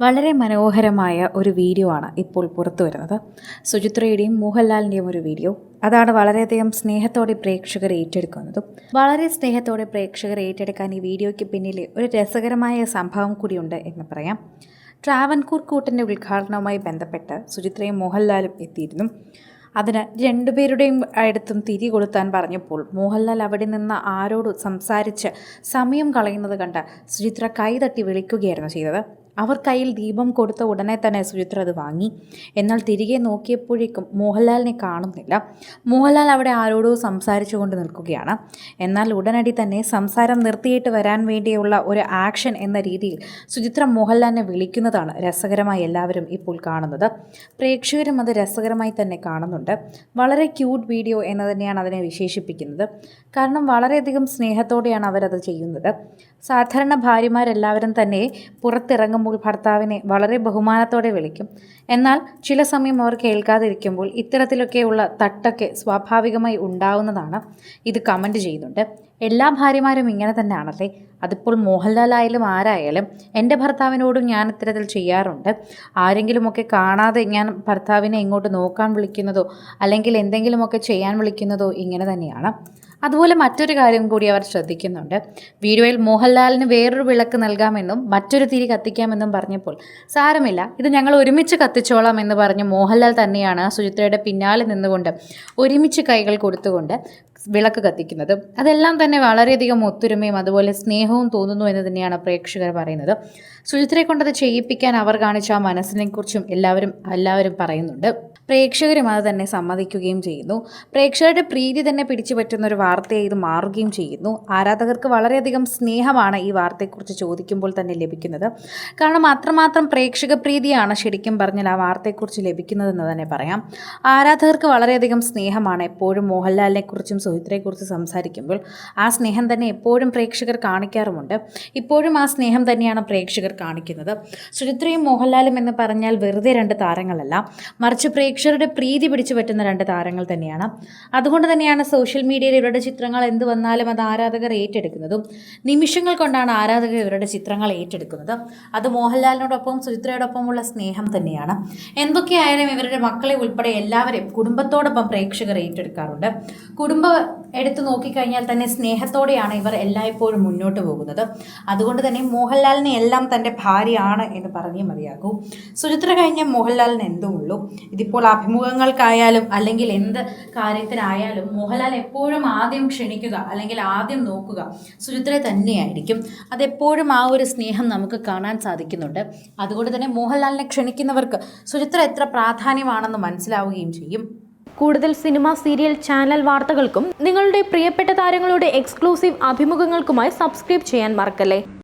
വളരെ മനോഹരമായ ഒരു വീഡിയോ ആണ് ഇപ്പോൾ പുറത്തു വരുന്നത്. സുചിത്രയുടെയും മോഹൻലാലിൻ്റെയും ഒരു വീഡിയോ. അതാണ് വളരെയധികം സ്നേഹത്തോടെ പ്രേക്ഷകർ ഏറ്റെടുക്കുന്നതും. വളരെ സ്നേഹത്തോടെ പ്രേക്ഷകർ ഏറ്റെടുക്കാൻ ഈ വീഡിയോയ്ക്ക് പിന്നിൽ ഒരു രസകരമായ സംഭവം കൂടിയുണ്ട് എന്ന് പറയാം. ട്രാവൻകൂർ കൂട്ടിൻ്റെ ഉദ്ഘാടനവുമായി ബന്ധപ്പെട്ട് സുചിത്രയും മോഹൻലാലും എത്തിയിരുന്നു. അതിന് രണ്ടുപേരുടെയും അടുത്തും തിരി കൊളുത്താൻ പറഞ്ഞപ്പോൾ മോഹൻലാൽ അവിടെ നിന്ന് ആരോട് സംസാരിച്ച് സമയം കളയുന്നത് കണ്ട് സുചിത്ര കൈതട്ടി വിളിക്കുകയായിരുന്നു ചെയ്തത്. അവർ കയ്യിൽ ദീപം കൊടുത്ത ഉടനെ തന്നെ സുചിത്ര അത് വാങ്ങി. എന്നാൽ തിരികെ നോക്കിയപ്പോഴേക്കും മോഹൻലാലിനെ കാണുന്നില്ല. മോഹൻലാൽ അവിടെ ആരോടോ സംസാരിച്ചു കൊണ്ട് നിൽക്കുകയാണ്. എന്നാൽ ഉടനടി തന്നെ സംസാരം നിർത്തിയിട്ട് വരാൻ വേണ്ടിയുള്ള ഒരു ആക്ഷൻ എന്ന രീതിയിൽ സുചിത്ര മോഹൻലാലിനെ വിളിക്കുന്നതാണ് രസകരമായി എല്ലാവരും ഇപ്പോൾ കാണുന്നത്. പ്രേക്ഷകരും അത് രസകരമായി തന്നെ കാണുന്നുണ്ട്. വളരെ ക്യൂട്ട് വീഡിയോ എന്ന് തന്നെയാണ് അതിനെ വിശേഷിപ്പിക്കുന്നത്. കാരണം വളരെയധികം സ്നേഹത്തോടെയാണ് അവരത് ചെയ്യുന്നത്. സാധാരണ ഭാര്യമാരെല്ലാവരും തന്നെ പുറത്തിറങ്ങുമ്പോൾ ഭർത്താവിനെ വളരെ ബഹുമാനത്തോടെ വിളിക്കും. എന്നാൽ ചില സമയം അവർ കേൾക്കാതിരിക്കുമ്പോൾ ഇത്തരത്തിലൊക്കെയുള്ള തട്ടൊക്കെ സ്വാഭാവികമായി ഉണ്ടാവുന്നതാണ്. ഇത് കമൻറ്റ് ചെയ്യുന്നുണ്ട്. എല്ലാ ഭാര്യമാരും ഇങ്ങനെ തന്നെയാണല്ലേ? അതിപ്പോൾ മോഹൻലാലായാലും ആരായാലും എൻ്റെ ഭർത്താവിനോടും ഞാൻ ഇത്തരത്തിൽ ചെയ്യാറുണ്ട്. ആരെങ്കിലുമൊക്കെ കാണാതെ ഞാൻ ഭർത്താവിനെ ഇങ്ങോട്ട് നോക്കാൻ വിളിക്കുന്നതോ അല്ലെങ്കിൽ എന്തെങ്കിലുമൊക്കെ ചെയ്യാൻ വിളിക്കുന്നതോ ഇങ്ങനെ തന്നെയാണ്. അതുപോലെ മറ്റൊരു കാര്യം കൂടി അവർ ശ്രദ്ധിക്കുന്നുണ്ട്. വീഡിയോയിൽ മോഹൻലാലിന് വേറൊരു വിളക്ക് നൽകാമെന്നും മറ്റൊരു തിരി കത്തിക്കാമെന്നും പറഞ്ഞപ്പോൾ സാരമില്ല, ഇത് ഞങ്ങൾ ഒരുമിച്ച് കത്തിച്ചോളാം എന്ന് പറഞ്ഞ് മോഹൻലാൽ തന്നെയാണ് സുചിത്രയുടെ പിന്നാലെ നിന്നുകൊണ്ട് ഒരുമിച്ച് കൈകൾ കൊടുത്തുകൊണ്ട് വിളക്ക് കത്തിക്കുന്നത്. അതെല്ലാം തന്നെ വളരെയധികം ഒത്തൊരുമയും അതുപോലെ സ്നേഹവും തോന്നുന്നു എന്ന് തന്നെയാണ് പ്രേക്ഷകർ പറയുന്നത്. സുചിത്രയെ കൊണ്ടത് ചെയ്യിപ്പിക്കാൻ അവർ കാണിച്ച ആ മനസ്സിനെക്കുറിച്ചും എല്ലാവരും പറയുന്നുണ്ട്. പ്രേക്ഷകരും അത് തന്നെ സമ്മതിക്കുകയും ചെയ്യുന്നു. പ്രേക്ഷകരുടെ പ്രീതി തന്നെ പിടിച്ചു പറ്റുന്ന ഒരു വാർത്തയായി ഇത് മാറുകയും ചെയ്യുന്നു. ആരാധകർക്ക് വളരെയധികം സ്നേഹമാണ് ഈ വാർത്തയെക്കുറിച്ച് ചോദിക്കുമ്പോൾ തന്നെ ലഭിക്കുന്നത്. കാരണം അത്രമാത്രം പ്രേക്ഷക പ്രീതിയാണ് ശരിക്കും പറഞ്ഞാൽ ആ വാർത്തയെക്കുറിച്ച് ലഭിക്കുന്നതെന്ന് തന്നെ പറയാം. ആരാധകർക്ക് വളരെയധികം സ്നേഹമാണ് എപ്പോഴും മോഹൻലാലിനെക്കുറിച്ചും സുചിത്രയെക്കുറിച്ച് സംസാരിക്കുമ്പോൾ. ആ സ്നേഹം തന്നെ എപ്പോഴും പ്രേക്ഷകർ കാണിക്കാറുമുണ്ട്. ഇപ്പോഴും ആ സ്നേഹം തന്നെയാണ് പ്രേക്ഷകർ കാണിക്കുന്നത്. സുചിത്രയും മോഹൻലാലും എന്ന് പറഞ്ഞാൽ വെറുതെ രണ്ട് താരങ്ങളല്ല, മറിച്ച് പ്രേക്ഷകരുടെ പ്രീതി പിടിച്ചു പറ്റുന്ന രണ്ട് താരങ്ങൾ തന്നെയാണ്. അതുകൊണ്ട് തന്നെയാണ് സോഷ്യൽ മീഡിയയിൽ ഇവരുടെ ചിത്രങ്ങൾ എന്ത് വന്നാലും അത് ആരാധകർ ഏറ്റെടുക്കുന്നതും. നിമിഷങ്ങൾ കൊണ്ടാണ് ആരാധകർ ഇവരുടെ ചിത്രങ്ങൾ ഏറ്റെടുക്കുന്നത്. അത് മോഹൻലാലിനോടൊപ്പം സുചിത്രയോടൊപ്പമുള്ള സ്നേഹം തന്നെയാണ്. എന്തൊക്കെയായാലും ഇവരുടെ മക്കളെ ഉൾപ്പെടെ എല്ലാവരെയും കുടുംബത്തോടൊപ്പം പ്രേക്ഷകർ ഏറ്റെടുക്കാറുണ്ട്. കുടുംബം എടുത്തു നോക്കിക്കഴിഞ്ഞാൽ തന്നെ സ്നേഹത്തോടെയാണ് ഇവർ എല്ലായ്പ്പോഴും മുന്നോട്ട് പോകുന്നത്. അതുകൊണ്ട് തന്നെ മോഹൻലാലിനെ എല്ലാം തൻ്റെ ഭാര്യയാണ് എന്ന് പറഞ്ഞേ മതിയാകൂ. സുചിത്ര കഴിഞ്ഞ മോഹൻലാലിന് എന്തുമുള്ളൂ. ഇതിപ്പോൾ അഭിമുഖങ്ങൾക്കായാലും അല്ലെങ്കിൽ എന്ത് കാര്യത്തിനായാലും മോഹൻലാൽ എപ്പോഴും ആദ്യം ക്ഷണിക്കുക അല്ലെങ്കിൽ ആദ്യം നോക്കുക സുചിത്രയെ തന്നെയായിരിക്കും. അതെപ്പോഴും ആ ഒരു സ്നേഹം നമുക്ക് കാണാൻ സാധിക്കുന്നുണ്ട്. അതുകൊണ്ട് തന്നെ മോഹൻലാലിനെ ക്ഷണിക്കുന്നവർക്ക് സുചിത്ര എത്ര പ്രാധാന്യമാണെന്ന് മനസ്സിലാവുകയും ചെയ്യും. കൂടുതൽ സിനിമ, സീരിയൽ, ചാനൽ വാർത്തകൾക്കും നിങ്ങളുടെ പ്രിയപ്പെട്ട താരങ്ങളുടെ എക്സ്ക്ലൂസീവ് അഭിമുഖങ്ങൾക്കുമായി സബ്സ്ക്രൈബ് ചെയ്യാൻ മറക്കല്ലേ.